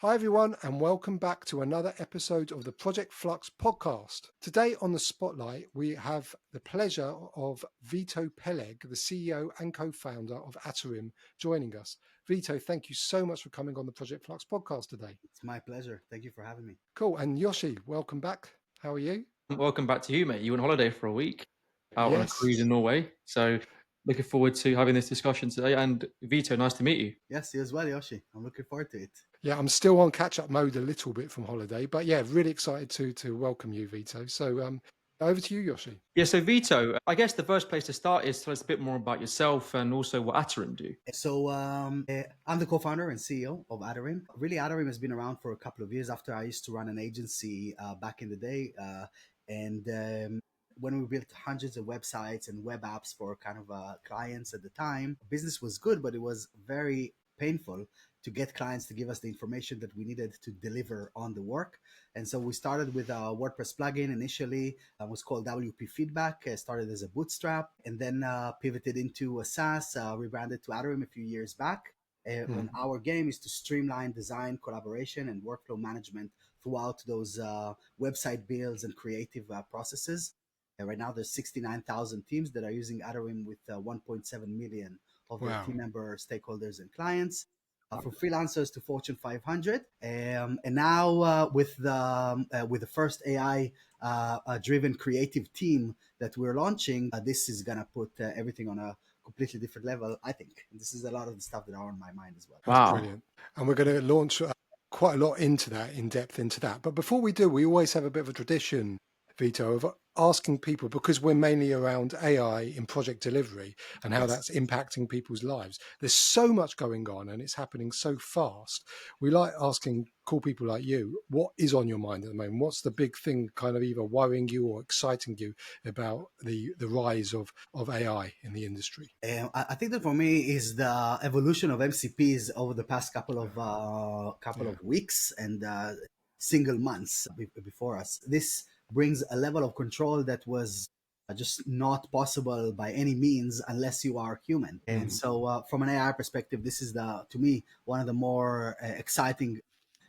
Hi everyone, and welcome back to another episode of the Project Flux podcast. Today on the spotlight, we have the pleasure of Vito Peleg, the CEO and co-founder of Atarim, joining us. Vito, thank you so much for coming on the Project Flux podcast today. It's my pleasure. Thank you for having me. Cool. And Yoshi, welcome back. How are you? Welcome back to you, mate. You were on holiday for a week out on a Yes. cruise in Norway. So looking forward to having this discussion today. And Vito, nice to meet you. Yes, you as well, Yoshi. I'm looking forward to it. Yeah, I'm still on catch-up mode a little bit from holiday, but yeah, really excited to welcome you, Vito. So over to you, Yoshi. Yeah, so Vito, I guess the first place to start is tell us a bit more about yourself and also what Atarim do. So I'm the co-founder and CEO of Atarim. Really, Atarim has been around for a couple of years after I used to run an agency back in the day. When we built hundreds of websites and web apps for kind of clients at the time, business was good, but it was very painful to get clients to give us the information that we needed to deliver on the work. And so we started with a WordPress plugin initially. It was called WP Feedback. Started as a bootstrap and then pivoted into a SaaS, rebranded to Atarim a few years back. And our game is to streamline design, collaboration, and workflow management throughout those website builds and creative processes. Right now, there's 69,000 teams that are using Atarim with 1.7 million of their team member stakeholders and clients. From freelancers to Fortune 500, and now with the first AI driven creative team that we're launching, this is gonna put everything on a completely different level, I think. And this is a lot of the stuff that are on my mind as well. That's brilliant. And we're going to launch quite a lot into that, in depth into that. But before we do, we always have a bit of a tradition, Vito, of asking people, because we're mainly around AI in project delivery and how that's impacting people's lives. There's so much going on and it's happening so fast. We like asking cool people like you, what is on your mind at the moment? What's the big thing kind of either worrying you or exciting you about the rise of AI in the industry? I think that for me is the evolution of MCPs over the past couple of weeks and single months before us. This brings a level of control that was just not possible by any means unless you are human. And so from an AI perspective, this is to me, one of the more exciting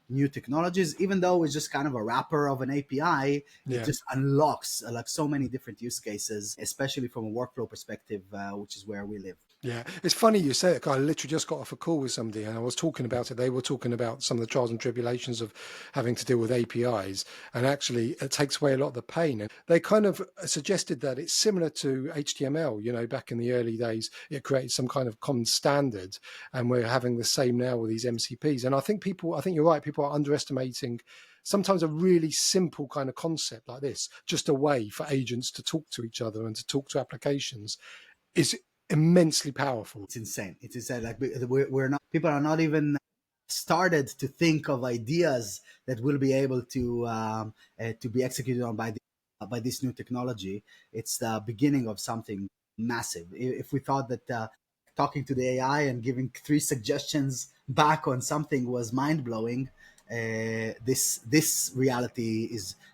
new technologies. Even though it's just kind of a wrapper of an API, it just unlocks like so many different use cases, especially from a workflow perspective, which is where we live. Yeah, it's funny you say it. I literally just got off a call with somebody and I was talking about it. They were talking about some of the trials and tribulations of having to deal with APIs, and actually it takes away a lot of the pain. And they kind of suggested that it's similar to HTML. You know, back in the early days, it created some kind of common standard, and we're having the same now with these MCPs. And I think you're right, people are underestimating sometimes a really simple kind of concept like this, just a way for agents to talk to each other and to talk to applications, is immensely powerful. It's insane. Like we're not, people are not even started to think of ideas that will be able to be executed on by this new technology. It's the beginning of something massive. If we thought that talking to the AI and giving 3 suggestions back on something was mind blowing, this reality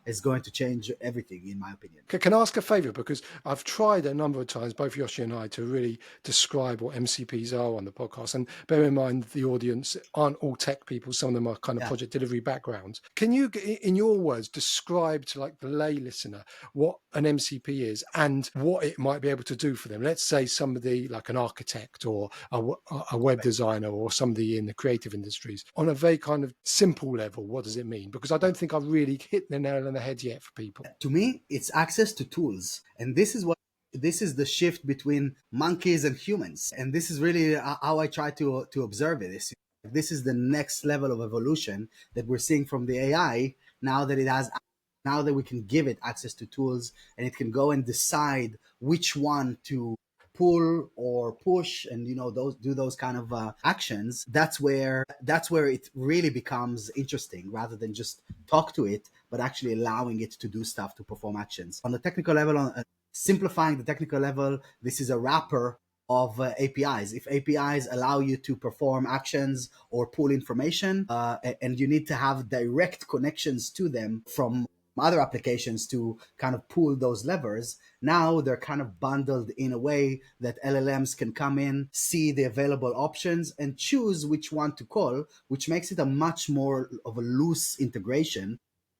is going to change everything, in my opinion. Can I ask a favor? Because I've tried a number of times, both Yoshi and I, to really describe what MCPs are on the podcast. And bear in mind, the audience aren't all tech people. Some of them are kind of project delivery backgrounds. Can you, in your words, describe to like the lay listener what an MCP is and what it might be able to do for them? Let's say somebody like an architect or a web designer or somebody in the creative industries, on a very kind of simple level. What does it mean? Because I don't think I've really hit the nail on the head yet for people. To me, it's access to tools, and this is the shift between monkeys and humans, and this is really how I try to observe it. This is the next level of evolution that we're seeing from the AI now that we can give it access to tools and it can go and decide which one to pull or push, and those kind of actions. That's where it really becomes interesting, rather than just talk to it, but actually allowing it to do stuff, to perform actions on the technical level. Simplifying the technical level, this is a wrapper of APIs. If APIs allow you to perform actions or pull information, and you need to have direct connections to them from other applications to kind of pull those levers. Now they're kind of bundled in a way that LLMs can come in, see the available options, and choose which one to call, which makes it a much more of a loose integration.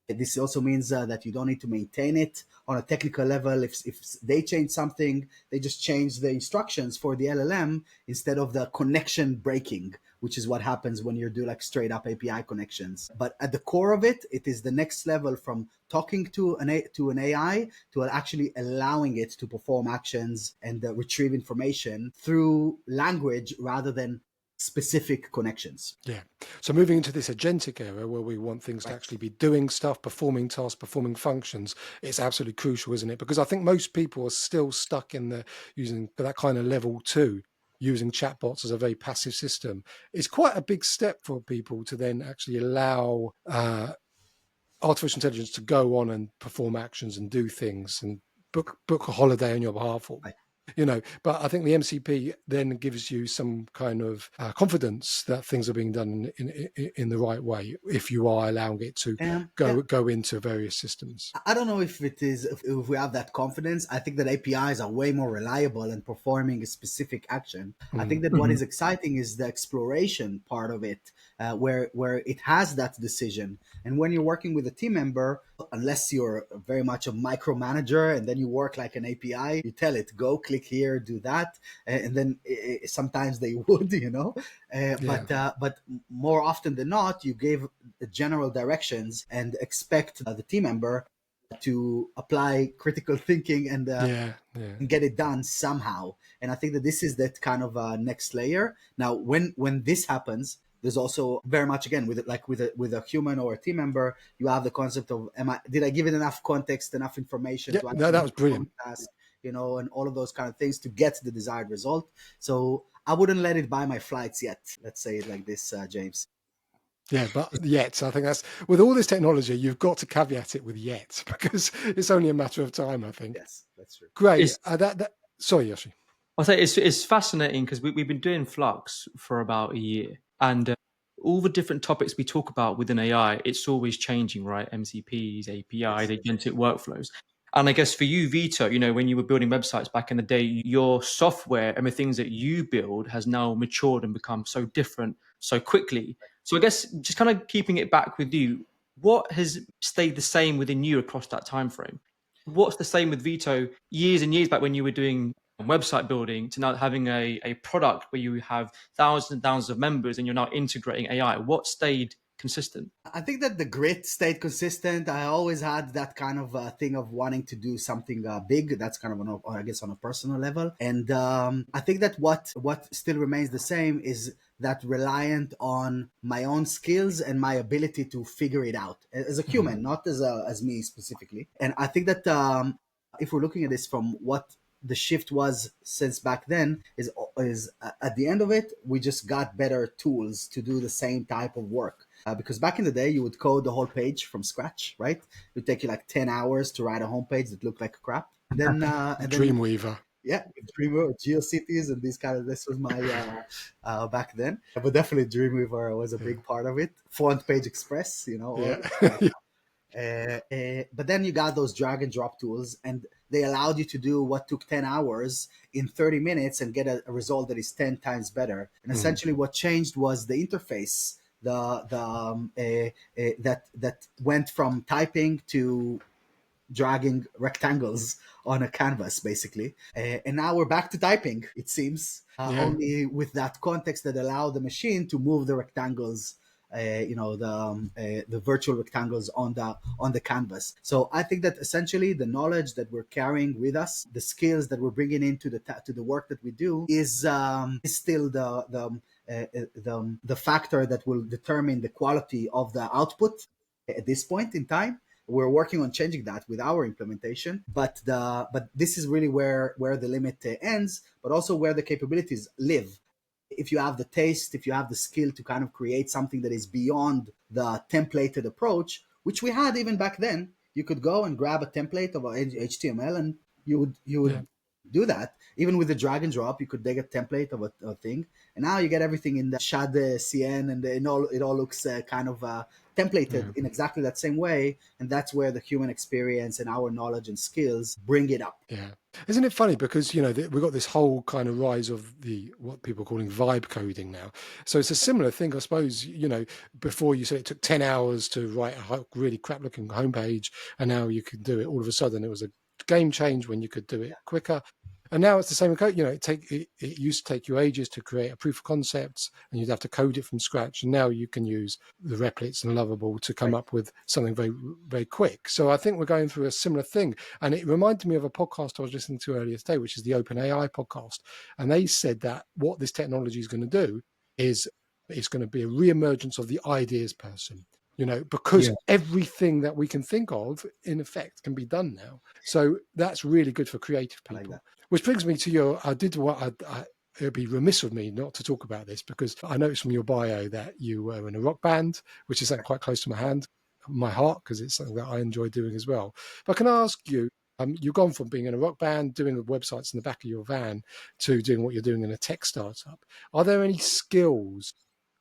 This also means that you don't need to maintain it on a technical level. If they change something, they just change the instructions for the LLM instead of the connection breaking, which is what happens when you do like straight up API connections. But at the core of it, it is the next level from talking to an AI to actually allowing it to perform actions and retrieve information through language rather than specific connections. Yeah. So moving into this agentic era where we want things to actually be doing stuff, performing tasks, performing functions, it's absolutely crucial, isn't it? Because I think most people are still stuck in the using that kind of level 2, using chatbots as a very passive system. It's quite a big step for people to then actually allow artificial intelligence to go on and perform actions and do things and book a holiday on your behalf, or but I think the MCP then gives you some kind of confidence that things are being done in the right way if you are allowing it to go into various systems. I don't know if if we have that confidence. I think that APIs are way more reliable in performing a specific action. I think that what is exciting is the exploration part of it, where it has that decision. And when you're working with a team member, unless you're very much a micromanager and then you work like an API, you tell it, go click here, do that. And then sometimes they would, but more often than not, you give general directions and expect the team member to apply critical thinking and get it done somehow. And I think that this is that kind of next layer. Now, when this happens, there's also very much again with a human or a team member, you have the concept of did I give it enough context, enough information to that was brilliant. Task, and all of those kind of things to get the desired result. So I wouldn't let it buy my flights yet. Let's say it like this, James. Yeah, but yet, I think that's with all this technology, you've got to caveat it with yet, because it's only a matter of time, I think. Yes, that's true. Great. Sorry, Yoshi. I'll say it's fascinating because we've been doing Flux for about a year, and all the different topics we talk about within AI, it's always changing, right? MCPs, APIs, agentic workflows. And I guess for you, Vito, when you were building websites back in the day, your software and the things that you build has now matured and become so different so quickly. So I guess just kind of keeping it back with you, what has stayed the same within you across that time frame? What's the same with Vito years and years back when you were doing website building to now having a product where you have thousands and thousands of members and you're now integrating AI? What stayed consistent? I think that the grit stayed consistent. I always had that kind of thing of wanting to do something big. That's kind of I guess on a personal level. And I think that what still remains the same is that reliant on my own skills and my ability to figure it out as a human, not as me specifically. And I think that if we're looking at this from what the shift was since back then is at the end of it, we just got better tools to do the same type of work. Because back in the day, you would code the whole page from scratch, right? It would take you like 10 hours to write a homepage that looked like crap. And then Dreamweaver. Yeah, Dreamweaver, GeoCities, and this was my back then. But definitely Dreamweaver was a big part of it. Front Page Express, but then you got those drag and drop tools, and they allowed you to do what took 10 hours in 30 minutes and get a result that is 10 times better. And essentially what changed was the interface, that went from typing to dragging rectangles on a canvas, basically. And now we're back to typing, it seems, only with that context that allowed the machine to move the rectangles, the virtual rectangles on the canvas. So I think that essentially the knowledge that we're carrying with us, the skills that we're bringing into the work that we do, is still the factor that will determine the quality of the output at this point in time. We're working on changing that with our implementation, but this is really where the limit ends, but also where the capabilities live. If you have the taste, if you have the skill to kind of create something that is beyond the templated approach, which we had even back then, you could go and grab a template of HTML and you would do that. Even with the drag and drop, you could take a template of a thing, and now you get everything in the Shad CN, and it all looks kind of templated in exactly that same way. And that's where the human experience and our knowledge and skills bring it up. Yeah. Isn't it funny? Because, we've got this whole kind of rise of what people are calling vibe coding now. So it's a similar thing, I suppose, before you said it took 10 hours to write a really crap looking homepage, and now you can do it all of a sudden. It was a game change when you could do it quicker. And now it's the same code. It used to take you ages to create a proof of concepts, and you'd have to code it from scratch. And now you can use the Replits and Lovable to come up with something very, very quick. So I think we're going through a similar thing. And it reminded me of a podcast I was listening to earlier today, which is the OpenAI podcast. And they said that what this technology is going to do is it's going to be a reemergence of the ideas person. Because everything that we can think of, in effect, can be done now. So that's really good for creative people. Which brings me to it would be remiss of me not to talk about this, because I noticed from your bio that you were in a rock band, which is quite close to my heart, because it's something that I enjoy doing as well. But can I ask you, you've gone from being in a rock band, doing the websites in the back of your van, to doing what you're doing in a tech startup. Are there any skills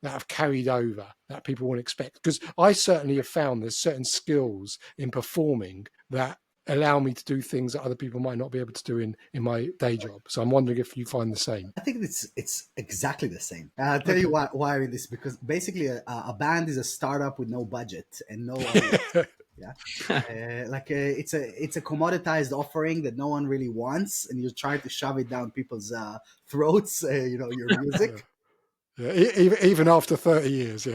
that have carried over that people won't expect? Because I certainly have found there's certain skills in performing that allow me to do things that other people might not be able to do in my day job. So I'm wondering if you find the same. I think it's exactly the same. I'll tell you why it is, because basically a band is a startup with no budget and no it's a commoditized offering that no one really wants, and you're trying to shove it down people's throats, your music. Even after 30 years,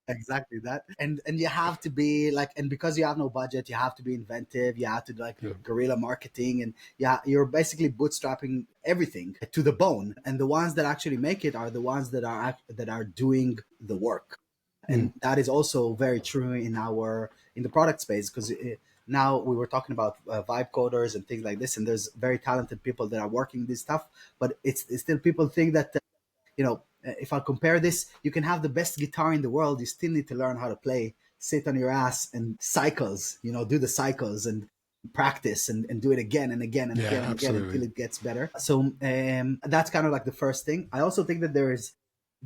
Exactly that. And you have to be and because you have no budget, you have to be inventive. You have to do guerrilla marketing, and you're basically bootstrapping everything to the bone. And the ones that actually make it are the ones that are doing the work. And that is also very true in the product space, because now we were talking about vibe coders and things like this, and there's very talented people that are working this stuff, but it's still people think that if I compare this, you can have the best guitar in the world, you still need to learn how to play, sit on your ass and cycles, do the cycles and practice and do it again and again and again and again until it gets better. So that's kind of like the first thing. I also think that there is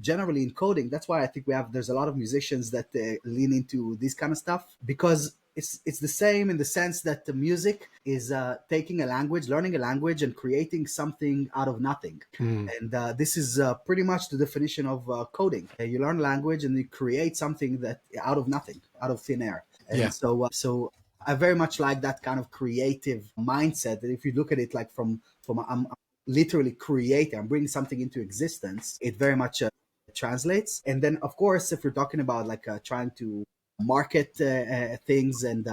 generally in coding, that's why I think there's a lot of musicians that lean into this kind of stuff, because it's the same in the sense that the music is taking a language, learning a language, and creating something out of nothing. And this is pretty much the definition of coding. You learn a language and you create something that out of nothing, out of thin air. And so I very much like that kind of creative mindset, that if you look at it like from I'm literally creating, I'm bringing something into existence, it very much translates. And then, of course, if you're talking about trying to market things, and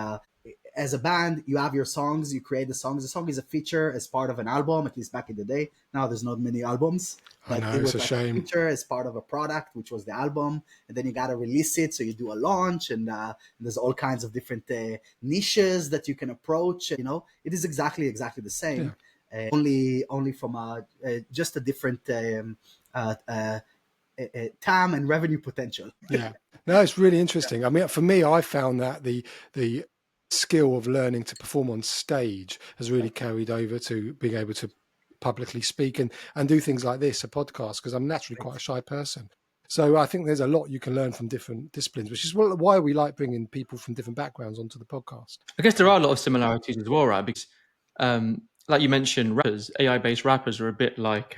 as a band, you have your songs, you create the songs. The song is a feature as part of an album, at least back in the day. Now there's not many albums, but it was a shame. A feature as part of a product, which was the album, and then you got to release it. So you do a launch, and there's all kinds of different niches that you can approach. It is exactly the same, only from just a different TAM and revenue potential. No, it's really interesting. I mean, for me, I found that the skill of learning to perform on stage has really carried over to being able to publicly speak and do things like this, a podcast, because I'm naturally quite a shy person. So I think there's a lot you can learn from different disciplines, which is why we like bringing people from different backgrounds onto the podcast. I guess there are a lot of similarities as well, right? Because like you mentioned, AI-based rappers are a bit like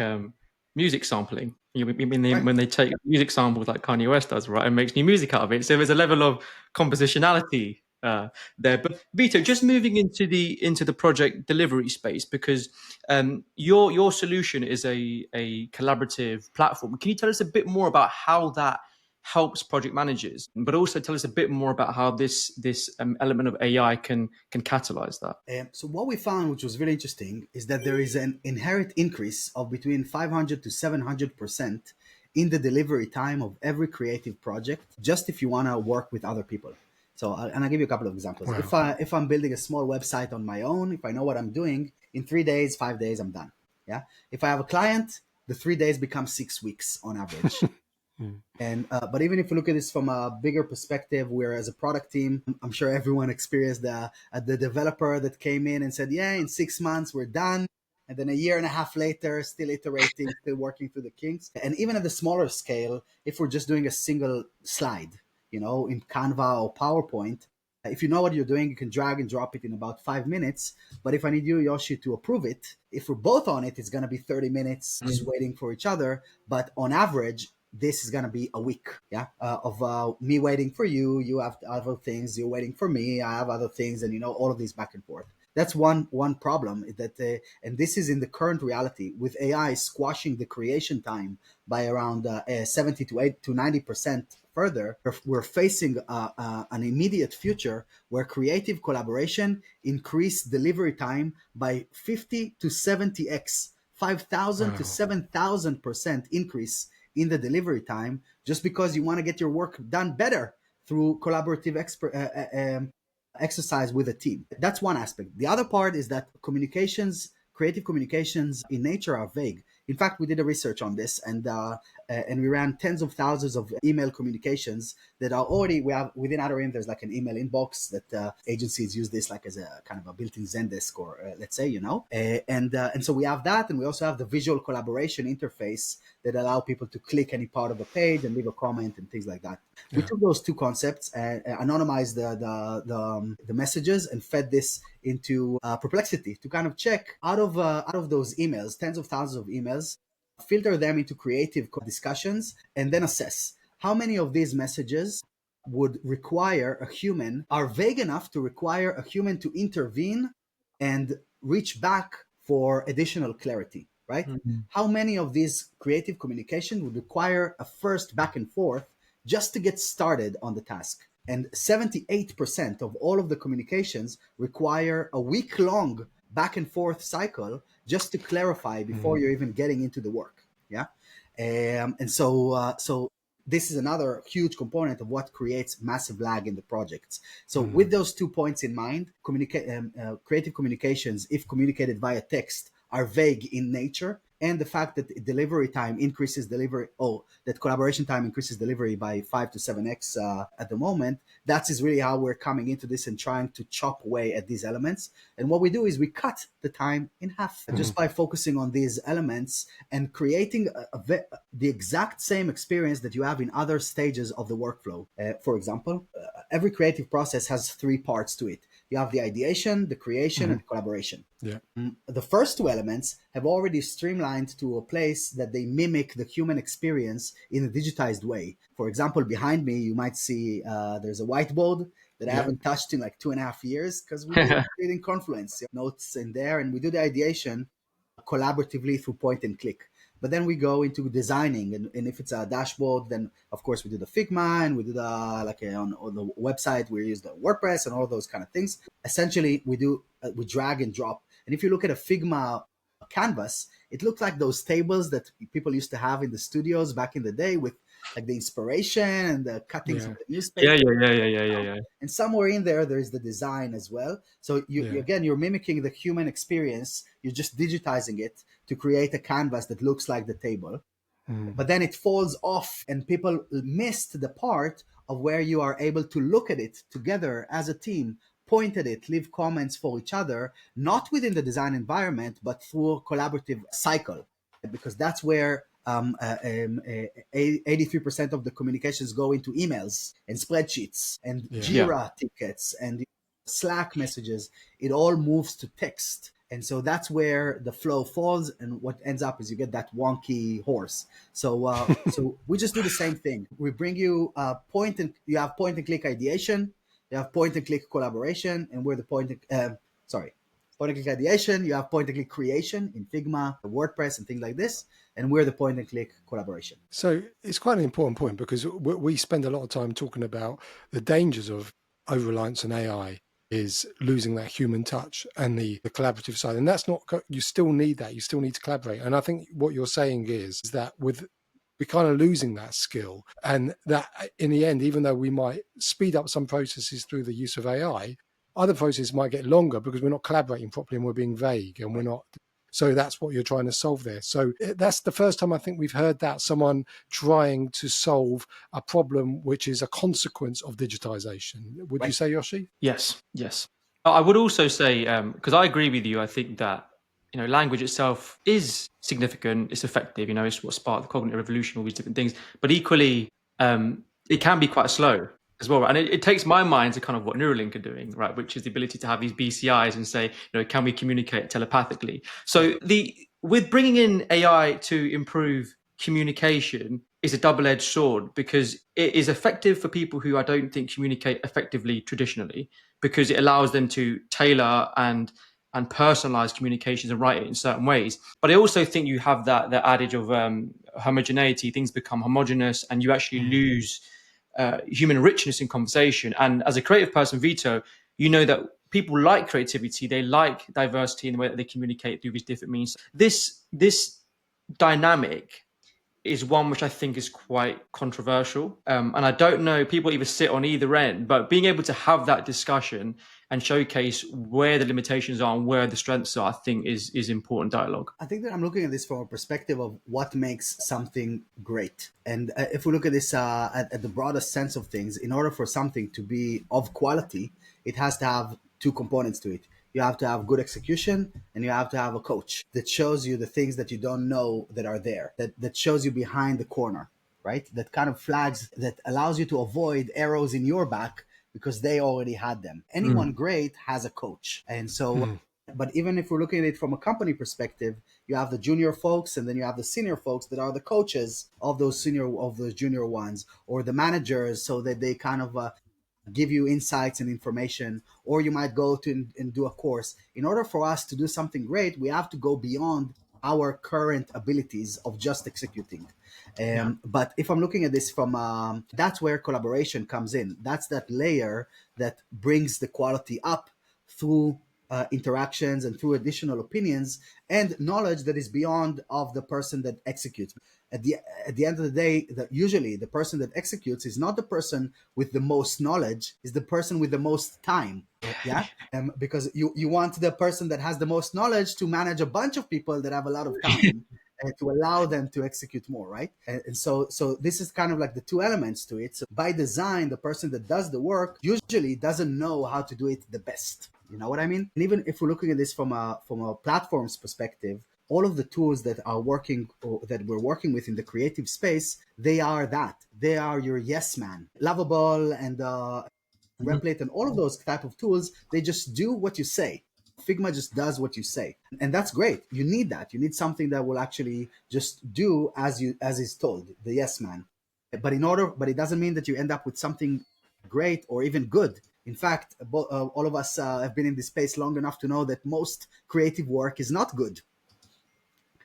music sampling. When they take music samples like Kanye West does, right, and makes new music out of it. So there's a level of compositionality there. But Vito, just moving into the project delivery space, because your solution is a collaborative platform. Can you tell us a bit more about how that helps project managers, but also tell us a bit more about how this element of AI can catalyze that? So what we found, which was really interesting, is that there is an inherent increase of between 500 to 700% in the delivery time of every creative project, just if you want to work with other people. So, and I'll give you a couple of examples. Wow. If I'm building a small website on my own, if I know what I'm doing, in 3 days, 5 days, I'm done. Yeah. If I have a client, the 3 days become 6 weeks on average. And but even if you look at this from a bigger perspective, where as a product team, I'm sure everyone experienced the developer that came in and said, yeah, in 6 months we're done. And then a year and a half later, still iterating, still working through the kinks. And even at the smaller scale, if we're just doing a single slide, in Canva or PowerPoint, if you know what you're doing, you can drag and drop it in about 5 minutes. But if I need you, Yoshi, to approve it, if we're both on it, it's going to be 30 minutes just waiting for each other. But on average, this is going to be a week, of me waiting for you. You have other things. You're waiting for me. I have other things. And, all of these back and forth. That's one problem that, and this is in the current reality with AI squashing the creation time by around 70 to 90% further. We're facing an immediate future where creative collaboration increased delivery time by 50 to 70x, 5,000 to 7,000% increase in the delivery time, just because you want to get your work done better through collaborative exercise with a team. That's one aspect. The other part is that creative communications in nature are vague. In fact, we did a research on this, and we ran tens of thousands of email communications that are already, we have within Atarim. There's like an email inbox that agencies use this like as a kind of a built-in Zendesk, or let's say, and so we have that, and we also have the visual collaboration interface that allow people to click any part of the page and leave a comment and things like that. Yeah. We took those two concepts and anonymized the messages and fed this into Perplexity to kind of check out of those emails, tens of thousands of emails, filter them into creative discussions, and then assess how many of these messages would require a human, are vague enough to require a human to intervene and reach back for additional clarity, right? Mm-hmm. How many of these creative communication would require a first back and forth just to get started on the task? And 78% of all of the communications require a week-long back and forth cycle just to clarify before you're even getting into the work. Yeah. And so this is another huge component of what creates massive lag in the projects. So with those 2 points in mind, creative communications, if communicated via text, are vague in nature. And the fact that delivery time increases that collaboration time increases delivery by 5 to 7x at the moment, that is really how we're coming into this and trying to chop away at these elements. And what we do is we cut the time in half just by focusing on these elements and creating the exact same experience that you have in other stages of the workflow. For example, every creative process has 3 parts to it. You have the ideation, the creation, and the collaboration. Yeah. The first 2 elements have already streamlined to a place that they mimic the human experience in a digitized way. For example, behind me, you might see there's a whiteboard that I haven't touched in like 2.5 years because we did in Confluence, notes in there, and we do the ideation collaboratively through point and click. But then we go into designing, and if it's a dashboard, then of course we do the Figma, and we do the on the website we use the WordPress and all those kind of things. Essentially, we drag and drop. And if you look at a Figma canvas, it looks like those tables that people used to have in the studios back in the day with like the inspiration and the cuttings of the newspaper. Yeah. And somewhere in there is the design as well. So you're mimicking the human experience. You're just digitizing it to create a canvas that looks like the table. But then it falls off, and people missed the part of where you are able to look at it together as a team, point at it, leave comments for each other, not within the design environment, but through a collaborative cycle, because that's where 83% of the communications go into emails and spreadsheets and Jira tickets and Slack messages. It all moves to text. And so that's where the flow falls, and what ends up is you get that wonky horse. So so we just do the same thing. We bring you you have point and click ideation, you have point and click collaboration, and we're the point and click ideation, you have point and click creation in Figma, WordPress, and things like this, and we're the point and click collaboration. So it's quite an important point, because we spend a lot of time talking about the dangers of over-reliance on AI is losing that human touch and the collaborative side. And that's not, you still need that. You still need to collaborate. And I think what you're saying is that we're kind of losing that skill, and that in the end, even though we might speed up some processes through the use of AI, other processes might get longer because we're not collaborating properly and we're being vague and we're not. So that's what you're trying to solve there. So that's the first time I think we've heard that, someone trying to solve a problem which is a consequence of digitization. Would you say, Yoshi? Yes. I would also say, because I agree with you, I think that language itself is significant, it's effective, it's what sparked the cognitive revolution, all these different things. But equally, it can be quite slow as well, right? And it takes my mind to kind of what Neuralink are doing, right? Which is the ability to have these BCIs and say, can we communicate telepathically? So with bringing in AI to improve communication is a double-edged sword, because it is effective for people who I don't think communicate effectively traditionally, because it allows them to tailor and personalize communications and write it in certain ways. But I also think you have that adage of homogeneity. Things become homogenous, and you actually lose human richness in conversation. And as a creative person, Vito, that people like creativity, they like diversity in the way that they communicate through these different means. This dynamic is one which I think is quite controversial. And I don't know, people either sit on either end, but being able to have that discussion and showcase where the limitations are and where the strengths are, I think is important dialogue. I think that I'm looking at this from a perspective of what makes something great. And if we look at this at the broadest sense of things, in order for something to be of quality, it has to have two components to it. You have to have good execution, and you have to have a coach that shows you the things that you don't know that are there, that shows you behind the corner, right? That kind of flags, that allows you to avoid arrows in your back because they already had them. Anyone great has a coach. And so, but even if we're looking at it from a company perspective, you have the junior folks, and then you have the senior folks that are the coaches of those junior ones, or the managers, so that they kind of give you insights and information. Or you might go to and do a course. In order for us to do something great, we have to go beyond our current abilities of just executing. But if I'm looking at this from, that's where collaboration comes in. That's that layer that brings the quality up through interactions and through additional opinions and knowledge that is beyond of the person that executes. At the end of the day, usually the person that executes is not the person with the most knowledge, is the person with the most time. Yeah, because you want the person that has the most knowledge to manage a bunch of people that have a lot of time. To allow them to execute more, right? And so this is kind of like the two elements to it. So by design, the person that does the work usually doesn't know how to do it the best. You know what I mean? And even if we're looking at this from a platform's perspective, all of the tools that are working, or that we're working with in the creative space, they are your yes man. Lovable and Replit and all of those type of tools, they just do what you say. Figma just does what you say, and that's great. You need that. You need something that will actually just do as is told, the yes man. But it doesn't mean that you end up with something great or even good. In fact, all of us have been in this space long enough to know that most creative work is not good.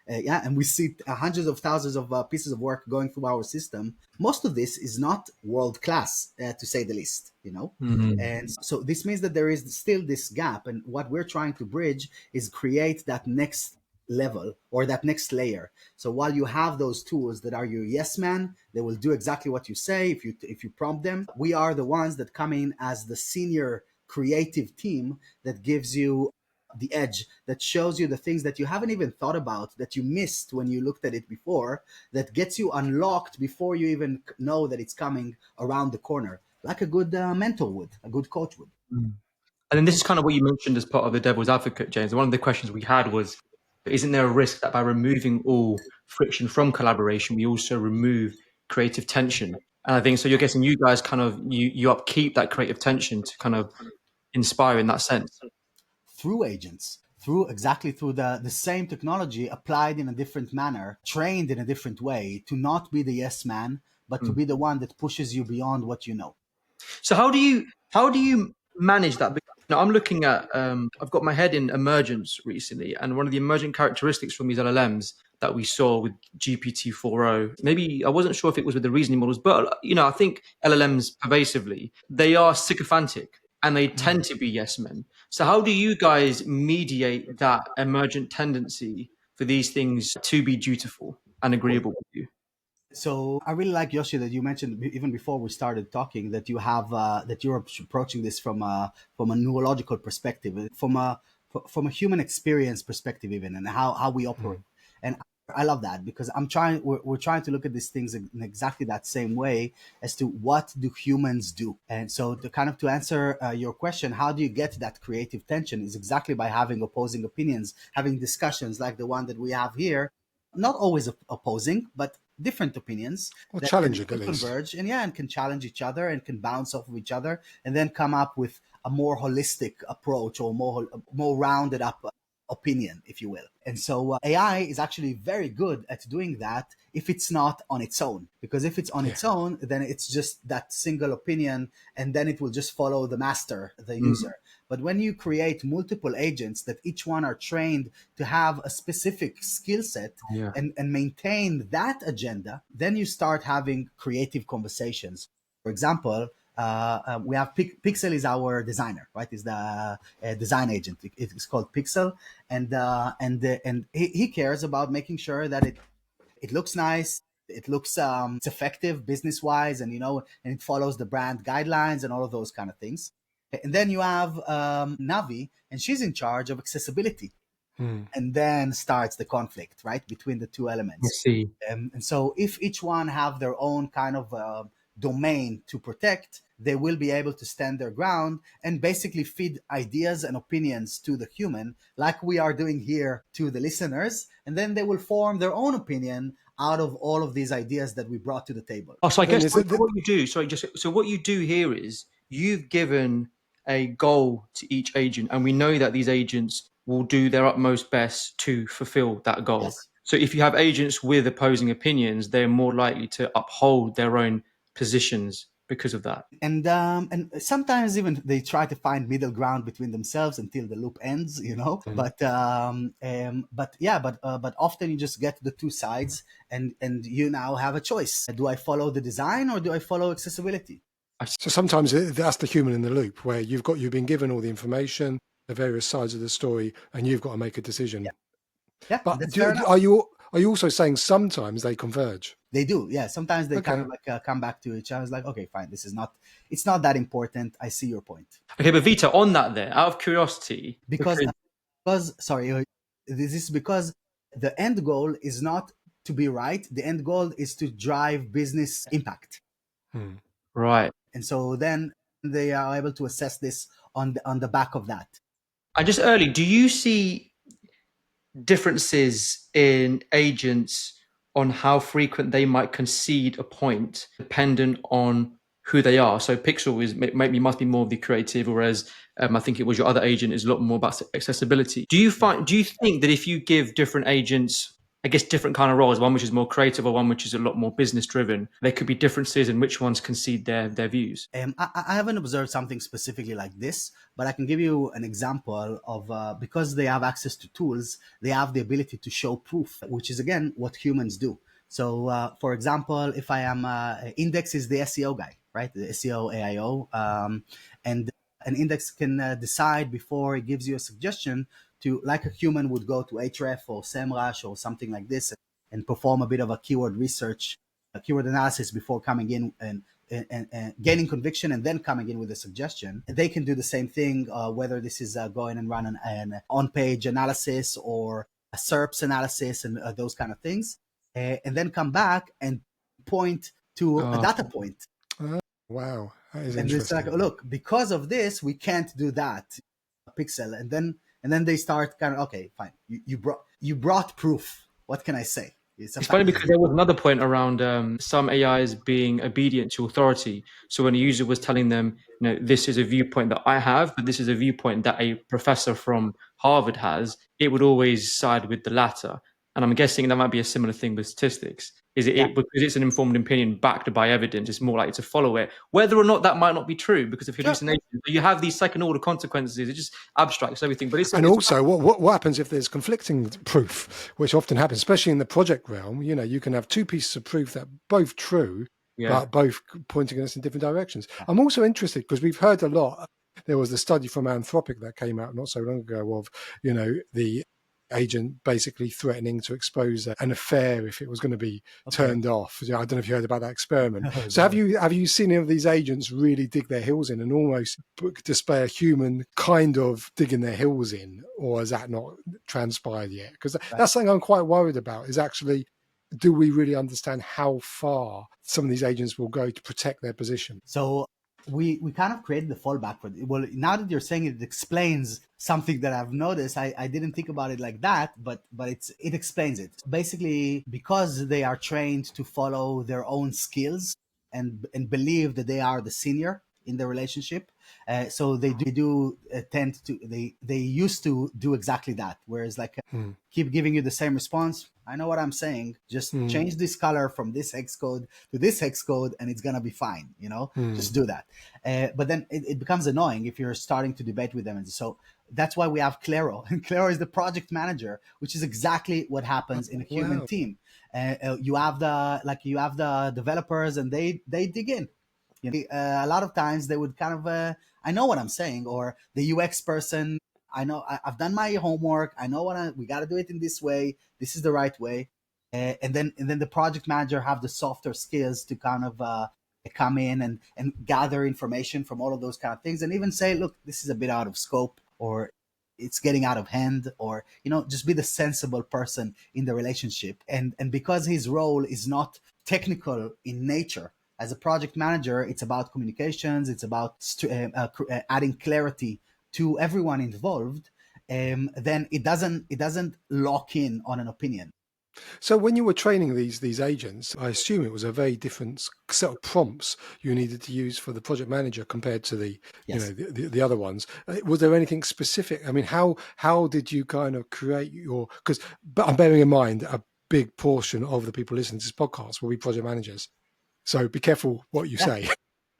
And we see hundreds of thousands of pieces of work going through our system. Most of this is not world class, to say the least, And so this means that there is still this gap. And what we're trying to bridge is create that next level or that next layer. So while you have those tools that are your yes man, they will do exactly what you say if you prompt them. We are the ones that come in as the senior creative team that gives you the edge, that shows you the things that you haven't even thought about, that you missed when you looked at it before, that gets you unlocked before you even know that it's coming around the corner, like a good mentor would, a good coach would. And then this is kind of what you mentioned as part of the devil's advocate, James. One of the questions we had was, isn't there a risk that by removing all friction from collaboration, we also remove creative tension? And I think so. You're guessing you guys kind of you upkeep that creative tension to kind of inspire in that sense. Through agents, through the same technology applied in a different manner, trained in a different way, to not be the yes man, but to be the one that pushes you beyond what you know. So how do you manage that? Because, I'm looking at I've got my head in emergence recently, and one of the emergent characteristics from these LLMs that we saw with GPT-4o, maybe I wasn't sure if it was with the reasoning models, but I think LLMs pervasively, they are sycophantic and they tend to be yes men. So how do you guys mediate that emergent tendency for these things to be dutiful and agreeable with you? So I really like, Yoshi, that you mentioned even before we started talking that you have that you're approaching this from a neurological perspective, from a human experience perspective, even, and how we operate. And I love that because we're trying to look at these things in exactly that same way as to what do humans do. And so to answer your question, how do you get that creative tension is exactly by having opposing opinions, having discussions like the one that we have here, not always opposing, but different opinions Or that challenging at can least. converge and can challenge each other and can bounce off of each other and then come up with a more holistic approach or more rounded up opinion, if you will. And so AI is actually very good at doing that if it's not on its own. Because if it's on its own, then it's just that single opinion and then it will just follow the master, the user. But when you create multiple agents that each one are trained to have a specific skill set and maintain that agenda, then you start having creative conversations. For example, we have Pixel is our designer, right? Is the design agent. It's called Pixel, and he cares about making sure that it looks nice, it looks it's effective business wise, and and it follows the brand guidelines and all of those kind of things. And then you have Navi, and she's in charge of accessibility. And then starts the conflict, right, between the two I elements. see. And so if each one have their own kind of domain to protect, they will be able to stand their ground and basically feed ideas and opinions to the human, like we are doing here to the listeners, and then they will form their own opinion out of all of these ideas that we brought to the table. Oh, so I Then guess is what it what you do, sorry, just so what you do here is you've given a goal to each agent, and we know that these agents will do their utmost best to fulfill that goal. Yes. So if you have agents with opposing opinions, they're more likely to uphold their own positions because of that. And sometimes even they try to find middle ground between themselves until the loop ends, but often you just get the two sides, and you now have a choice: do I follow the design or do I follow accessibility? So sometimes that's the human in the loop, where you've been given all the information, the various sides of the story, and you've got to make a decision. Yeah, But that's fair enough. are you also saying sometimes they converge? They do, yeah. Sometimes they Okay. kind of like come back to each other. It's like, okay, fine, it's not that important. I see your point. Okay, but Vito, on that there, out of curiosity, Because sorry, this is because the end goal is not to be right. The end goal is to drive business impact. right. And so then they are able to assess this on the back of that. And just early, do you see differences in agents on how frequent they might concede a point dependent on who they are? So Pixel is maybe must be more of the creative, whereas I think it was your other agent is a lot more about accessibility. Do you think that if you give different agents, I guess, different kind of roles, one which is more creative or one which is a lot more business driven, there could be differences in which ones concede their views? I haven't observed something specifically like this, but I can give you an example of because they have access to tools, they have the ability to show proof, which is again what humans do. So, for example, if I am Index is the SEO guy, right? The SEO AIO, and an Index can decide before it gives you a suggestion to, like a human would go to Href or SEMrush or something like this, and perform a bit of a keyword research, a keyword analysis before coming in and gaining conviction and then coming in with a suggestion. They can do the same thing, whether this is going and run an on-page analysis or a SERPs analysis and those kind of things, and then come back and point to a data point. Wow, that is And it's interesting. like, oh, look, because of this, we can't do that, Pixel. And then they start kind of, okay, fine, you brought proof. What can I say? It's funny because there was another point around some AIs being obedient to authority. So when a user was telling them, this is a viewpoint that I have, but this is a viewpoint that a professor from Harvard has, it would always side with the latter. And I'm guessing that might be a similar thing with statistics. Is it because it's an informed opinion backed by evidence, it's more likely to follow it, whether or not that might not be true because of hallucination. You have these second order consequences. It just abstracts everything. But also, what happens if there's conflicting proof, which often happens, especially in the project realm? You can have two pieces of proof that are both true, but both pointing us in different directions. I'm also interested because we've heard a lot. There was a study from Anthropic that came out not so long ago of, the agent basically threatening to expose an affair if it was going to be turned off. I don't know if you heard about that experiment. So have you seen any of these agents really dig their heels in and almost display a human kind of digging their heels in, or has that not transpired yet? Because that's something I'm quite worried about, is actually, do we really understand how far some of these agents will go to protect their position? So we kind of created the fallback for it. Well, now that you're saying it explains something that I've noticed. I didn't think about it like that, but it explains it. Basically, because they are trained to follow their own skills and believe that they are the senior in the relationship. So they do tend to, they used to do exactly that. Whereas like keep giving you the same response. I know what I'm saying. Just change this color from this hex code to this hex code and it's going to be fine. Just do that. But then it becomes annoying if you're starting to debate with them. And so that's why we have Claro. And Claro is the project manager, which is exactly what happens in a human team. You have the developers and they dig in. A lot of times they would kind of, I know what I'm saying, or the UX person, I know I've done my homework. I know we got to do it in this way. This is the right way. And then the project manager have the softer skills to kind of come in and gather information from all of those kind of things, and even say, look, this is a bit out of scope, or it's getting out of hand, or just be the sensible person in the relationship. And because his role is not technical in nature, as a project manager, it's about communications. It's about adding clarity to everyone involved. Then it doesn't lock in on an opinion. So when you were training these agents, I assume it was a very different set of prompts you needed to use for the project manager compared to the the other ones. Was there anything specific? I mean, how did you kind of create but I'm bearing in mind a big portion of the people listening to this podcast will be project managers. So be careful what you say.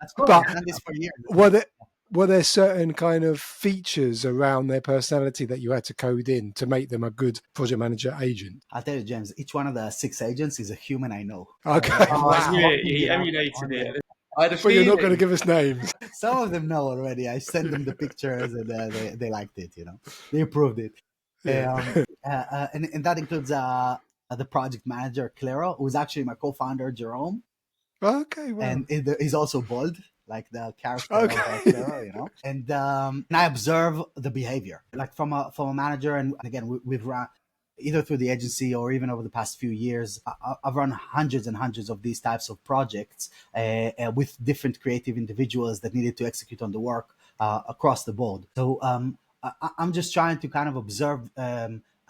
That's cool. But I've done this for years. Were there certain kind of features around their personality that you had to code in to make them a good project manager agent? I'll tell you, James, each one of the 6 agents is a human I know. Okay. Wow. He emulated it. But you're not going to give us names. Some of them know already. I sent them the pictures and they liked it, They approved it. Yeah. And that includes the project manager, Claro, who is actually my co-founder, Jerome. Okay, wow. And he's also bald, like the character of Claro, And I observe the behavior, like from a manager. And again, we've run either through the agency or even over the past few years. I've run hundreds and hundreds of these types of projects with different creative individuals that needed to execute on the work across the board. So I'm just trying to kind of observe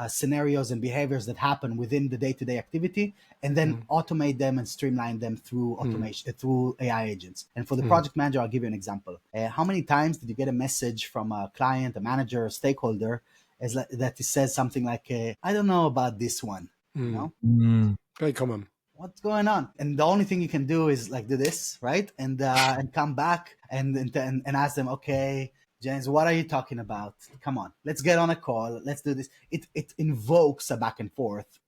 scenarios and behaviors that happen within the day-to-day activity, and then automate them and streamline them through automation, through AI agents. And for the project manager, I'll give you an example. How many times did you get a message from a client, a manager, a stakeholder that says something like, I don't know about this one, Very common. What's going on? And the only thing you can do is like do this, right? And come back and ask them, okay, James, what are you talking about? Come on, let's get on a call. Let's do this. It invokes a back and forth.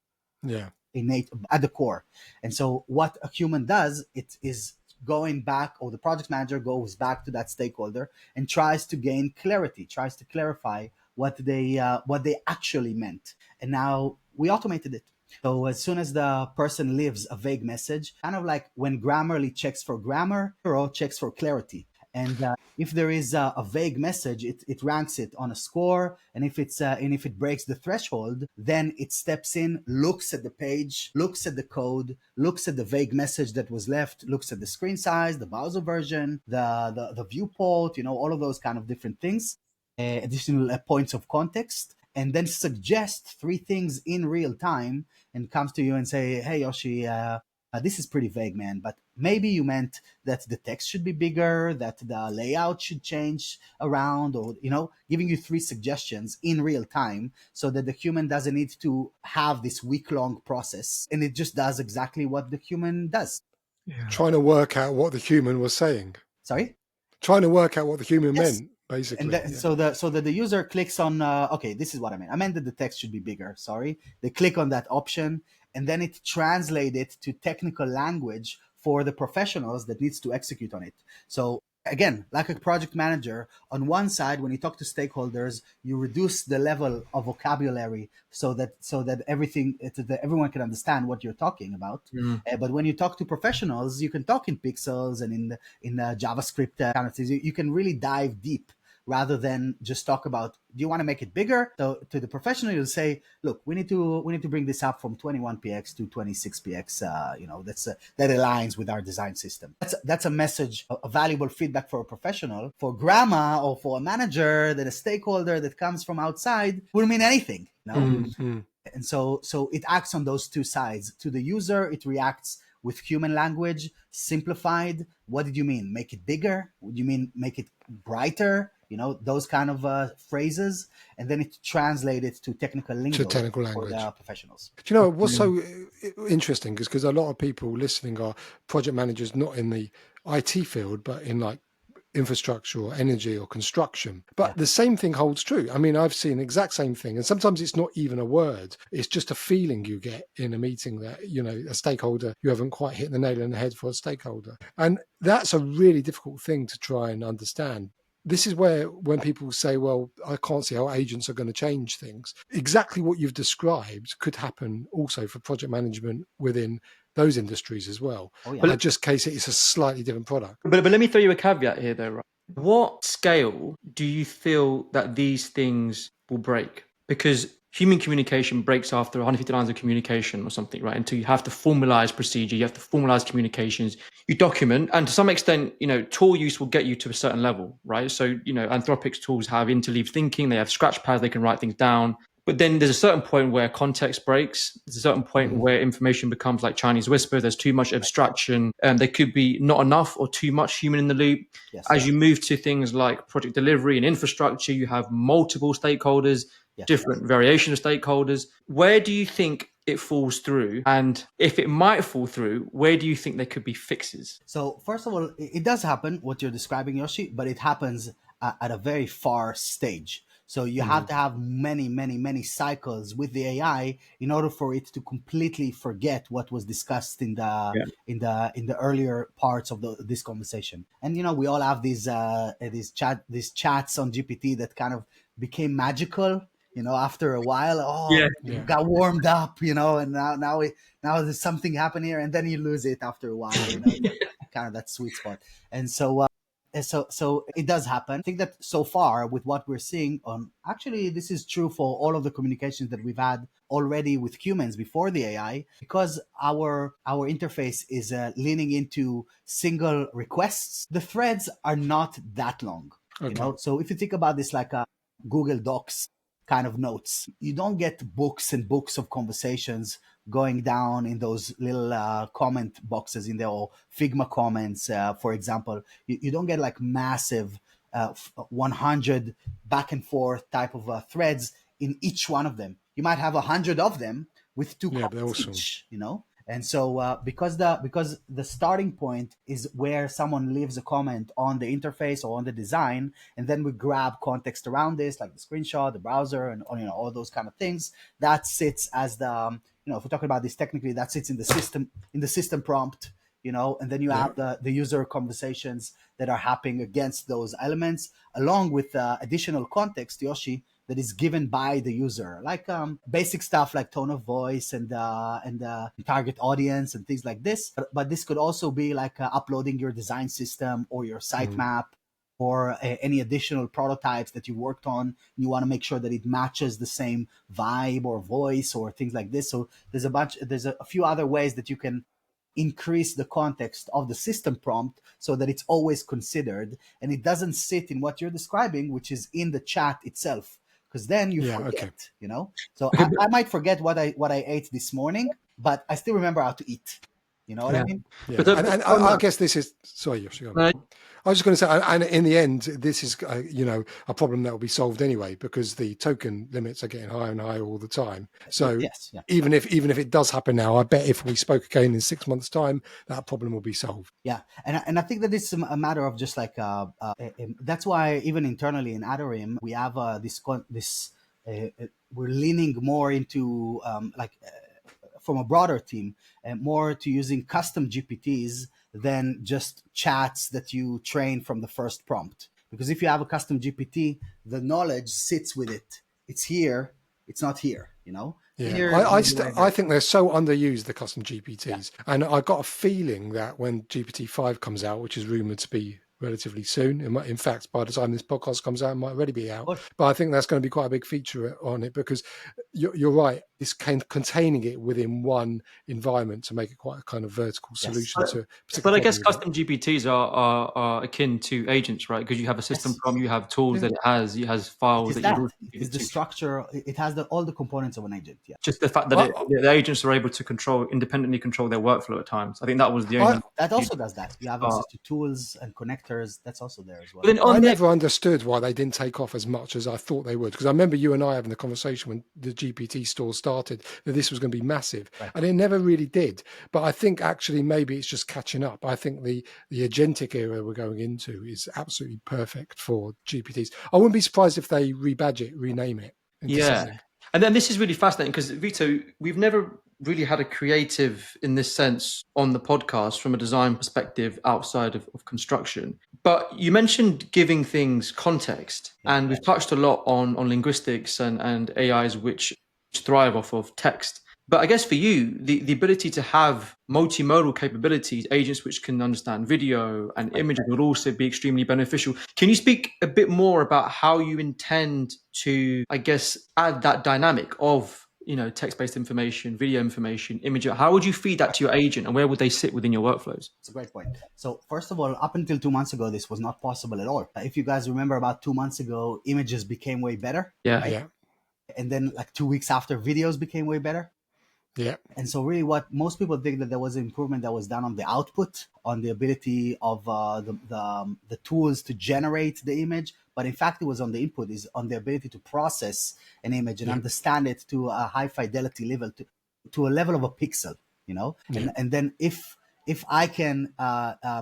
Yeah. Innate at the core. And so what a human does, it is going back, or the project manager goes back to that stakeholder and tries to gain clarity, tries to clarify what they actually meant. And now we automated it. So as soon as the person leaves a vague message, kind of like when Grammarly checks for grammar, Hero checks for clarity. And if there is a vague message, it ranks it on a score. And if it breaks the threshold, then it steps in, looks at the page, looks at the code, looks at the vague message that was left, looks at the screen size, the browser version, the viewport, all of those kind of different things, additional points of context, and then suggest 3 things in real time and comes to you and say, hey, Yoshi, this is pretty vague, man, but maybe you meant that the text should be bigger, that the layout should change around, or, giving you 3 suggestions in real time so that the human doesn't need to have this week-long process. And it just does exactly what the human does. Yeah. Trying to work out what the human was saying. Sorry? Trying to work out what the human meant, basically. And so that the user clicks on, okay, this is what I meant. I meant that the text should be bigger. Sorry. They click on that option, and then it translates it to technical language for the professionals that needs to execute on it. So again, like a project manager, on one side, when you talk to stakeholders, you reduce the level of vocabulary so that everyone can understand what you're talking about. But when you talk to professionals, you can talk in pixels and in JavaScript kind of things. You can really dive deep rather than just talk about, do you want to make it bigger? So to the professional, you'll say, look, we need to bring this up from 21px to 26px. That aligns with our design system. That's a message, a valuable feedback for a professional. For grandma or for a manager, that a stakeholder that comes from outside will mean anything. And so it acts on those two sides. To the user, it reacts with human language, simplified. What did you mean? Make it bigger? Would you mean make it brighter? Those kind of phrases. And then it translated to technical lingo to technical language for the professionals. Do you know what's so interesting? Because a lot of people listening are project managers, not in the IT field, but in like infrastructure or energy or construction. But the same thing holds true. I mean, I've seen the exact same thing. And sometimes it's not even a word. It's just a feeling you get in a meeting that, a stakeholder, you haven't quite hit the nail on the head for a stakeholder. And that's a really difficult thing to try and understand. This is where when people say, well, I can't see how agents are going to change things. Exactly what you've described could happen also for project management within those industries as well. But just case it's a slightly different product. But let me throw you a caveat here though, right? What scale do you feel that these things will break? Because human communication breaks after 150 lines of communication or something, right? Until you have to formalize procedure, you have to formalize communications, you document, and to some extent, tool use will get you to a certain level, right? So, Anthropic's tools have interleaved thinking, they have scratch pads, they can write things down. But then there's a certain point where context breaks. There's a certain point where information becomes like Chinese whisper. There's too much abstraction. There could be not enough or too much human in the loop. Yes. As you move to things like project delivery and infrastructure, you have multiple stakeholders, different variation of stakeholders. Where do you think it falls through? And if it might fall through, where do you think there could be fixes? So first of all, it does happen, what you're describing, Yoshi, but it happens at a very far stage. So you have to have many, many, many cycles with the AI in order for it to completely forget what was discussed in the earlier parts of this conversation. And we all have these chats on GPT that kind of became magical. After a while, got warmed up, and now there's something happened here, and then you lose it after a while, kind of that sweet spot. And so it does happen. I think that so far with what we're seeing actually this is true for all of the communications that we've had already with humans before the AI, because our interface is leaning into single requests. The threads are not that long, So if you think about this like a Google Docs kind of notes, you don't get books and books of conversations going down in those little comment boxes in there, or Figma comments, for example. You don't get like massive 100 back and forth type of threads in each one of them. You might have 100 of them with two comments each, And so because the starting point is where someone leaves a comment on the interface or on the design, and then we grab context around this, like the screenshot, the browser, and all those kind of things, that sits as the if we're talking about this technically, that sits in the system prompt, and then you have the user conversations that are happening against those elements, along with additional context, Yoshi, that is given by the user, like basic stuff like tone of voice and target audience and things like this. But this could also be like uploading your design system or your sitemap or any additional prototypes that you worked on. You want to make sure that it matches the same vibe or voice or things like this. So there's a few other ways that you can increase the context of the system prompt so that it's always considered and it doesn't sit in what you're describing, which is in the chat itself. Because then you forget, So I might forget what I ate this morning, but I still remember how to eat. You know what I mean? Yeah. And I guess this is sorry, Yoshi. I was just going to say, and in the end, this is a problem that will be solved anyway, because the token limits are getting higher and higher all the time. So even if it does happen now, I bet if we spoke again in 6 months' time, that problem will be solved. Yeah, and I think that it's a matter of just like that's why even internally in Atarim we have we're leaning more into from a broader team, more to using custom GPTs than just chats that you train from the first prompt. Because if you have a custom GPT, the knowledge sits with it. It's here. It's not here, you know? Yeah, Here, I think they're so underused, the custom GPTs. Yeah. And I got a feeling that when GPT-5 comes out, which is rumored to be relatively soon, in fact, by the time this podcast comes out, it might already be out. But I think that's going to be quite a big feature on it, because you're right, it's containing it within one environment to make it quite a kind of vertical solution to. But I guess custom GPTs are akin to agents, right? Because you have a system you have tools that it has files it is the structure. It has all the components of an agent. Yeah. Just the fact that the agents are able to independently control their workflow at times. I think that was the only. That also does that. You have access to tools and connectors. That's also there as well. I never understood why they didn't take off as much as I thought they would, because I remember you and I having the conversation when the GPT store started that this was going to be massive, and it never really did. But I think actually maybe it's just catching up. I think the agentic era we're going into is absolutely perfect for GPTs. I wouldn't be surprised if they rebadge it, rename it. Yeah. And then this is really fascinating because, Vito, we've never really had a creative in this sense on the podcast from a design perspective outside of construction. But you mentioned giving things context, and we've touched a lot on linguistics and AIs which thrive off of text. But I guess for you, the ability to have multimodal capabilities, agents which can understand video and images, would also be extremely beneficial. Can you speak a bit more about how you intend to, I guess, add that dynamic of, text-based information, video information, image? How would you feed that to your agent, and where would they sit within your workflows? It's a great point. So first of all, up until 2 months ago, this was not possible at all. If you guys remember, about 2 months ago, images became way better. Yeah. Right? Yeah. And then like 2 weeks after, videos became way better. Yeah. And so really what most people think that there was an improvement that was done on the output, on the ability of the tools to generate the image. But in fact, it was on the input, is on the ability to process an image and understand it to a high fidelity level, to a level of a pixel, and then if I can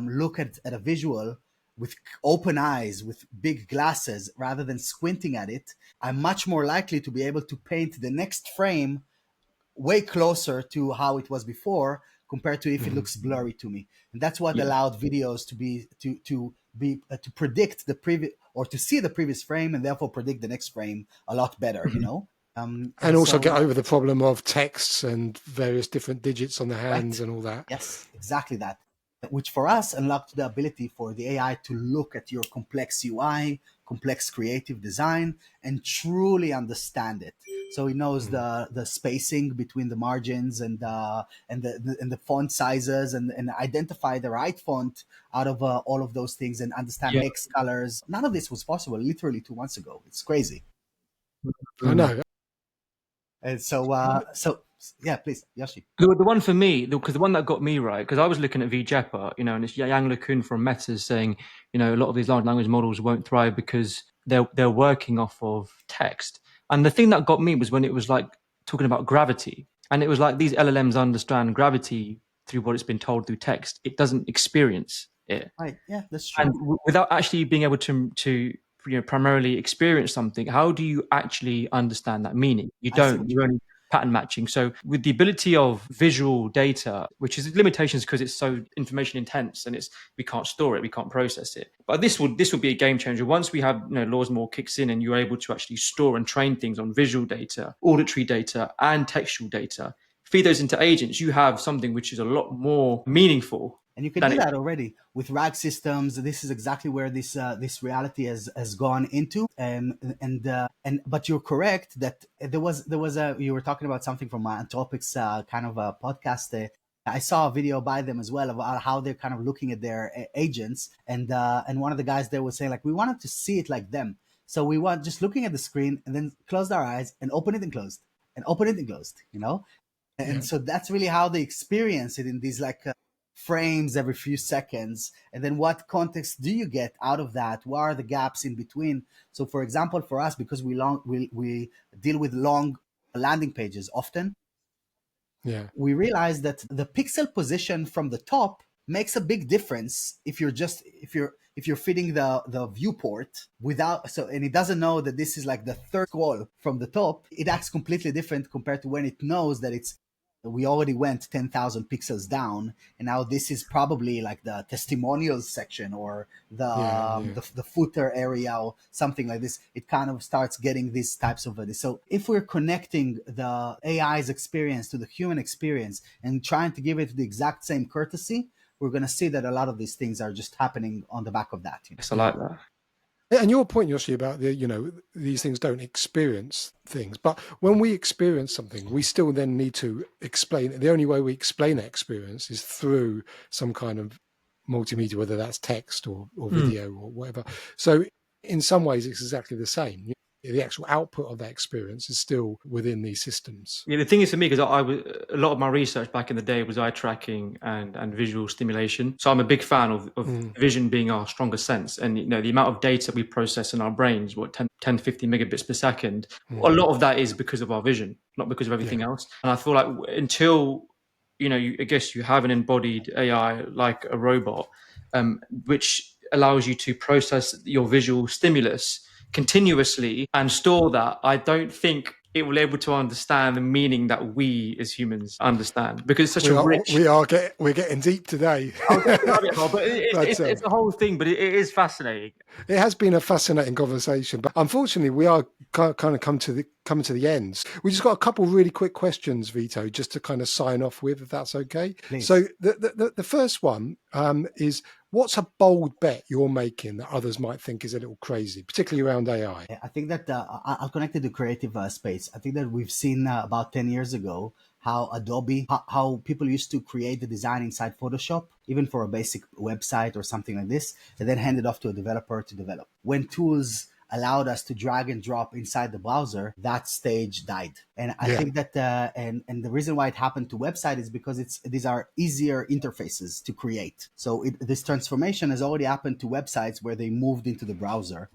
look at a visual with open eyes, with big glasses, rather than squinting at it, I'm much more likely to be able to paint the next frame way closer to how it was before, compared to if it looks blurry to me. And that's what allowed videos to predict the previous, or to see the previous frame, and therefore predict the next frame a lot better, and also get over the problem of texts and various different digits on the hands and all that. Yes, exactly that. Which for us unlocked the ability for the AI to look at your complex UI, complex creative design, and truly understand it. So it knows the spacing between the margins and the font sizes, and identify the right font out of all of those things, and understand mix colors. None of this was possible literally 2 months ago. It's crazy. I know. And so yeah, please, Yoshi. The one for me, because the one that got me right, because I was looking at VJEPA, and it's Yang LeCun from Meta saying, a lot of these large language models won't thrive because they're working off of text. And the thing that got me was when it was like talking about gravity, and it was like these LLMs understand gravity through what it's been told through text. It doesn't experience it. Right. Yeah, that's true. And without actually being able to primarily experience something, how do you actually understand that meaning? You don't. You're only pattern matching. So with the ability of visual data, which is limitations because it's so information intense and we can't store it, we can't process it. But this would be a game changer. Once we have laws more kicks in, and you're able to actually store and train things on visual data, auditory data, and textual data, feed those into agents, you have something which is a lot more meaningful. And you can do that already with RAG systems. This is exactly where this reality has gone into. But you're correct that there was you were talking about something from Anthropic's kind of a podcast. I saw a video by them as well about how they're kind of looking at their agents, and one of the guys there was saying, like, we wanted to see it like them. So we want just looking at the screen and then closed our eyes and open it and closed and open it and closed, And so that's really how they experience it, in these like frames every few seconds. And then what context do you get out of that? What are the gaps in between? So for example, for us, because we deal with long landing pages often, we realize that the pixel position from the top makes a big difference if you're fitting the viewport without, and it doesn't know that this is like the third scroll from the top. It acts completely different compared to when it knows that it's We already went 10,000 pixels down, and now this is probably like the testimonials section or the footer area or something like this. It kind of starts getting these types of this. So if we're connecting the AI's experience to the human experience and trying to give it the exact same courtesy, we're going to see that a lot of these things are just happening on the back of that. Yes, I like that. And your point, Yoshi, about these things don't experience things, but when we experience something, we still then need to explain it. The only way we explain that experience is through some kind of multimedia, whether that's text or video or whatever. So in some ways, it's exactly the same. The actual output of that experience is still within these systems. Yeah, the thing is for me, because I was a lot of my research back in the day was eye tracking and visual stimulation. So I'm a big fan of vision being our strongest sense. And the amount of data we process in our brains, 10 to 50 megabits per second, a lot of that is because of our vision, not because of everything else. And I feel like until I guess you have an embodied AI like a robot, which allows you to process your visual stimulus continuously and store that, I don't think it will be able to understand the meaning that we as humans understand, because it's such we're getting deep today. But it's a whole thing, but it is fascinating. It has been a fascinating conversation, but unfortunately we are kind of coming to the end. We just got a couple really quick questions, Vito, just to kind of sign off with, if that's okay. Please. So the first one is, what's a bold bet you're making that others might think is a little crazy, particularly around AI? I think that I'll connect it to creative space. I think that we've seen about 10 years ago how Adobe, how people used to create the design inside Photoshop, even for a basic website or something like this, and then hand it off to a developer to develop. When tools allowed us to drag and drop inside the browser, that stage died. And I think that and the reason why it happened to website is because these are easier interfaces to create. So this transformation has already happened to websites where they moved into the browser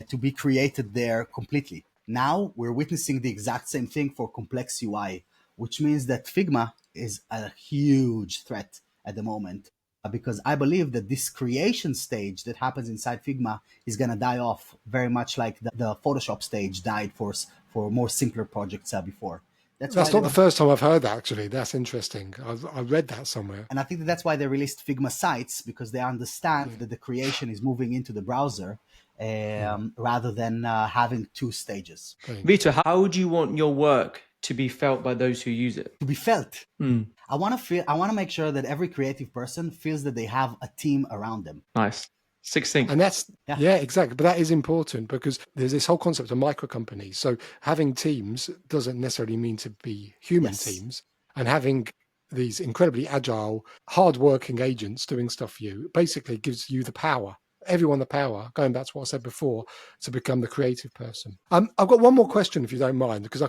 to be created there completely. Now we're witnessing the exact same thing for complex UI, which means that Figma is a huge threat at the moment, because I believe that this creation stage that happens inside Figma is going to die off, very much like the Photoshop stage died for more simpler projects before. That's not the first time I've heard that, actually. That's interesting. I read that somewhere. And I think that's why they released Figma sites, because they understand that the creation is moving into the browser rather than having two stages. Vito, how would you want your work to be felt by those who use it? To be felt. I want to make sure that every creative person feels that they have a team around them. Nice. Succinct. And that's exactly. But that is important, because there's this whole concept of micro companies. So having teams doesn't necessarily mean to be human teams, and having these incredibly agile, hardworking agents doing stuff for you basically gives you the power. Everyone the power, going back to what I said before, to become the creative person. I've got one more question, if you don't mind, because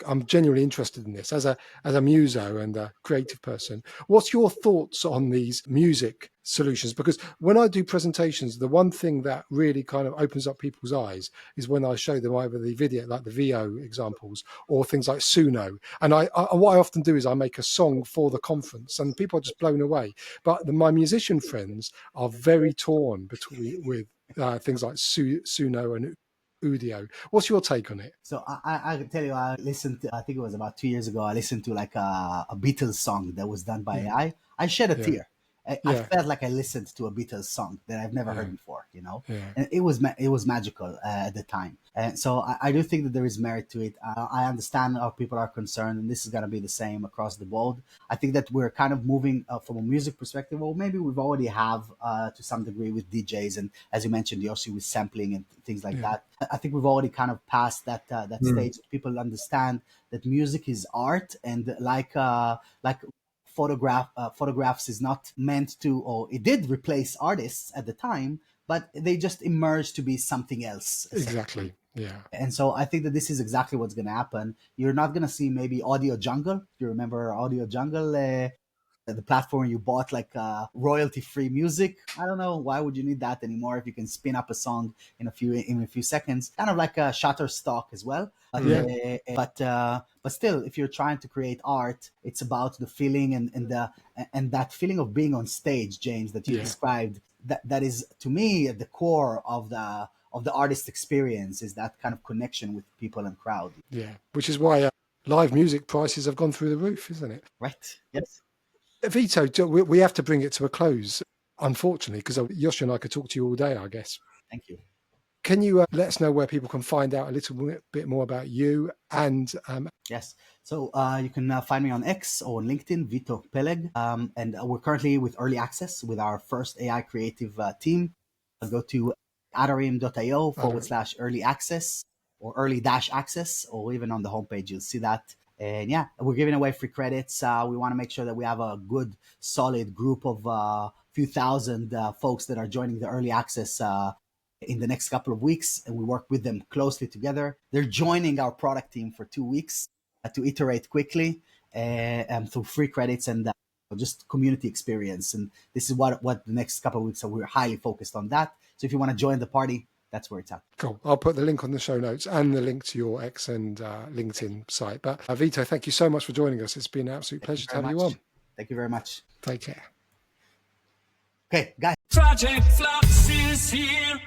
I'm genuinely interested in this as a muso and a creative person. What's your thoughts on these music solutions? Because when I do presentations, the one thing that really kind of opens up people's eyes is when I show them either the video, like the VO examples, or things like Suno. And what I often do is I make a song for the conference, and people are just blown away. But my musician friends are very torn with things like Suno and Udio. What's your take on it? So I can tell you, I listened to, I think it was about 2 years ago, I listened to like a Beatles song that was done by AI. I shed a tear. I felt like I listened to a Beatles song that I've never heard before, and it was magical at the time. And so I do think that there is merit to it. I understand how people are concerned, and this is going to be the same across the board. I think that we're kind of moving from a music perspective, or maybe we've already have to some degree with DJs, and as you mentioned, Yoshi, with sampling and things like that. I think we've already kind of passed that stage. People understand that music is art, and like photographs is not meant to, or it did replace artists at the time, but they just emerged to be something else. Exactly. Yeah. And so I think that this is exactly what's going to happen. You're not going to see maybe Audio Jungle. Do you remember Audio Jungle? The platform you bought like royalty-free music. I don't know, why would you need that anymore if you can spin up a song in a few seconds? Kind of like a Shutterstock as well. But still, if you're trying to create art, it's about the feeling and that feeling of being on stage, James, that you described. That is, to me, at the core of the artist experience, is that kind of connection with people and crowd. Yeah, which is why live music prices have gone through the roof, isn't it? Right. Yes. Vito, we have to bring it to a close, unfortunately, because Yoshi and I could talk to you all day, I guess. Thank you. Can you let us know where people can find out a little bit more about you? And yes, so you can find me on X or on LinkedIn, Vito Peleg, and we're currently with early access with our first AI creative team. Go to atarim.io/early access or early-access, or even on the homepage you'll see that. And yeah, we're giving away free credits. We want to make sure that we have a good, solid group of few thousand folks that are joining the early access in the next couple of weeks, and we work with them closely together. They're joining our product team for 2 weeks to iterate quickly through free credits and just community experience. And this is what the next couple of weeks are. We're highly focused on that. So if you want to join the party, that's where it's at. Cool. I'll put the link on the show notes and the link to your X and LinkedIn site. But Vito, thank you so much for joining us. It's been an absolute pleasure to have you on. Thank you very much. Take care. Okay, guys. Project Flux is here.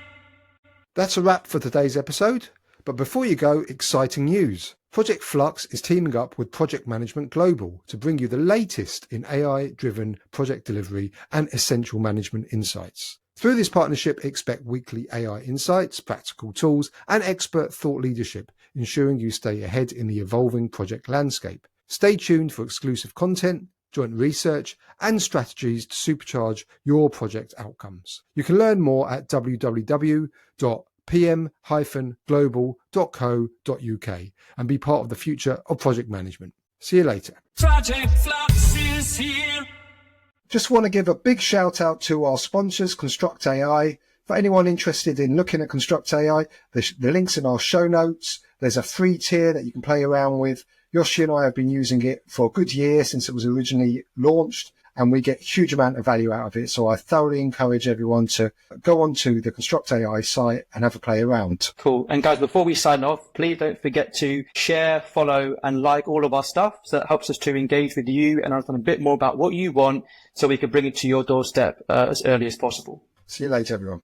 That's a wrap for today's episode. But before you go, exciting news. Project Flux is teaming up with Project Management Global to bring you the latest in AI-driven project delivery and essential management insights. Through this partnership, expect weekly AI insights, practical tools, and expert thought leadership, ensuring you stay ahead in the evolving project landscape. Stay tuned for exclusive content, joint research, and strategies to supercharge your project outcomes. You can learn more at www.pm-global.co.uk and be part of the future of project management. See you later. Project Flux is here. Just want to give a big shout out to our sponsors, Construct AI. For anyone interested in looking at Construct AI, the link's in our show notes. There's a free tier that you can play around with. Yoshi and I have been using it for a good year since it was originally launched, and we get a huge amount of value out of it. So I thoroughly encourage everyone to go onto the Construct AI site and have a play around. Cool. And guys, before we sign off, please don't forget to share, follow, and like all of our stuff. So that helps us to engage with you and understand a bit more about what you want so we can bring it to your doorstep as early as possible. See you later, everyone.